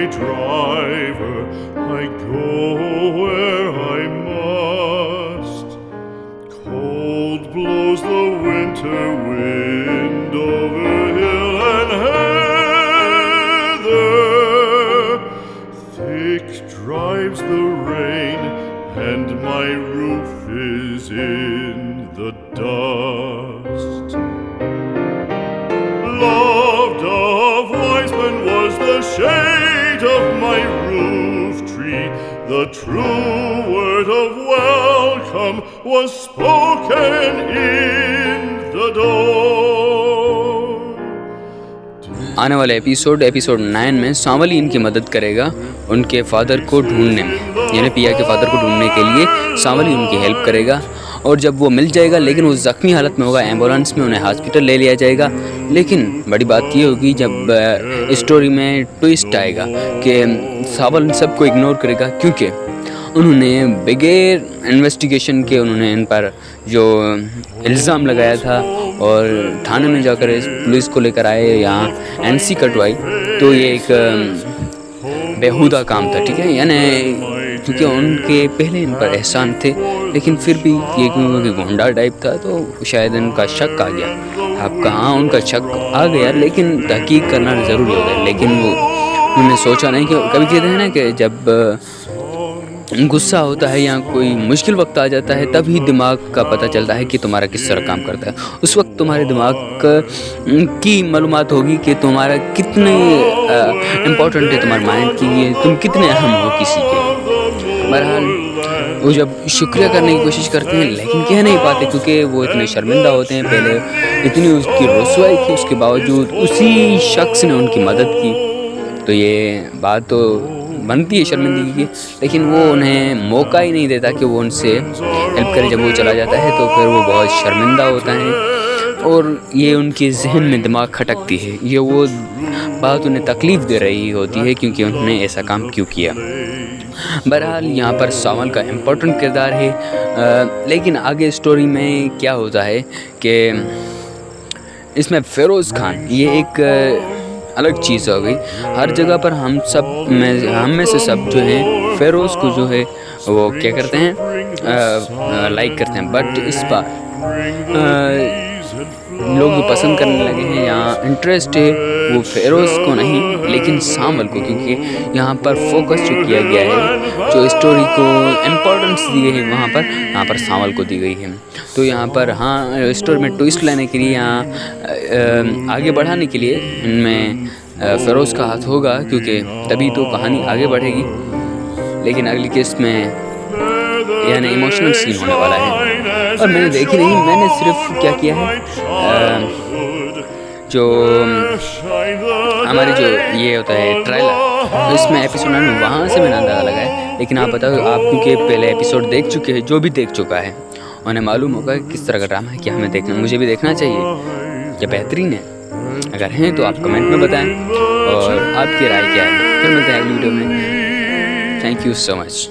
driver, I go where I must. Cold blows the winter wind over hill and heather. Thick drives the rain, and my roof is in the dust. Loved of wise men was the shade of my roof tree. The true word of welcome was spoken in the door. آنے والا episode 9 میں سانولی ان کی مدد کرے گا ان کے father کو ڈھونڈنے میں، یعنی پیا کے فادر کو ڈھونڈنے کے لیے سانولی ان کی ہیلپ کرے گا. اور جب وہ مل جائے گا لیکن وہ زخمی حالت میں ہوگا، ایمبولینس میں انہیں ہاسپٹل لے لیا جائے گا. لیکن بڑی بات یہ ہوگی جب اسٹوری میں ٹوئسٹ آئے گا کہ ساول ان سب کو اگنور کرے گا، کیونکہ انہوں نے بغیر انویسٹیگیشن کے انہوں نے ان پر جو الزام لگایا تھا اور تھانے میں جا کر پولیس کو لے کر آئے، یہاں NC کٹوائی. تو یہ ایک بیہودہ کام تھا، ٹھیک ہے، یعنی کیونکہ ان کے پہلے ان پر احسان تھے، لیکن پھر بھی یہ کیونکہ گونڈا ٹائپ تھا تو شاید ان کا شک آ گیا. اب کہاں ان کا شک آ گیا، لیکن تحقیق کرنا ضروری ہوگا. لیکن وہ انہوں نے سوچا نہیں کہ کبھی کہتے ہیں نا کہ جب غصہ ہوتا ہے یا کوئی مشکل وقت آ جاتا ہے تب ہی دماغ کا پتہ چلتا ہے کہ تمہارا کس طرح کام کرتا ہے. اس وقت تمہارے دماغ کی معلومات ہوگی کہ تمہارا کتنے امپورٹنٹ ہے تمہارے مائنڈ کی، یہ تم کتنے اہم ہو کسی کے. بہرحال وہ جب شکریہ کرنے کی کوشش کرتے ہیں لیکن کہہ نہیں پاتے کیونکہ وہ اتنے شرمندہ ہوتے ہیں. پہلے اتنی اس کی رسوائی کی، اس کے باوجود اسی شخص نے ان کی مدد کی. تو یہ بات تو بنتی ہے شرمندگی کی، لیکن وہ انہیں موقع ہی نہیں دیتا کہ وہ ان سے ہیلپ کرے. جب وہ چلا جاتا ہے تو پھر وہ بہت شرمندہ ہوتا ہے اور یہ ان کے ذہن میں دماغ کھٹکتی ہے. یہ وہ بات انہیں تکلیف دے رہی ہوتی ہے کیونکہ انہوں نے ایسا کام کیوں کیا. بہرحال یہاں پر ساول کا امپورٹنٹ کردار ہے. لیکن آگے اسٹوری میں کیا ہوتا ہے کہ اس میں فیروز خان یہ ایک الگ چیز ہو گئی. ہر جگہ پر ہم میں سے سب جو ہیں فیروز کو جو ہے وہ کیا کرتے ہیں، لائک کرتے ہیں. بٹ اس بار لوگ جو پسند کرنے لگے ہیں، یہاں انٹرسٹ ہے وہ فیروز کو نہیں لیکن ساول کو، کیونکہ یہاں پر فوکس جو کیا گیا ہے، جو اسٹوری کو امپورٹنس دی گئی ہے یہاں پر ساول کو دی گئی ہے. تو یہاں پر ہاں اسٹوری میں ٹوئسٹ لانے کے لیے، یہاں آگے بڑھانے کے لیے ان میں فیروز کا ہاتھ ہوگا، کیونکہ تبھی تو کہانی آگے بڑھے گی. لیکن اگلی قسط میں یعنی ایموشنل سین ہونے والا ہے اور میں نے دیکھی نہیں. میں نے صرف کیا کیا ہے، جو ہماری جو یہ ہوتا ہے ٹریلر، اس میں ایپیسوڈ میں وہاں سے میں نے اندازہ لگایا. لیکن آپ بتاؤ، آپ کیونکہ پہلے ایپیسوڈ دیکھ چکے ہیں، جو بھی دیکھ چکا ہے انہیں معلوم ہوگا کہ کس طرح کا ڈرامہ ہے. کیا ہمیں دیکھنا، مجھے بھی دیکھنا چاہیے، کیا بہترین ہے؟ اگر ہیں تو آپ کمنٹ میں بتائیں اور آپ کی رائے کیا ہے. پھر ملتے ہیں اگلی ویڈیو میں. Thank you so much.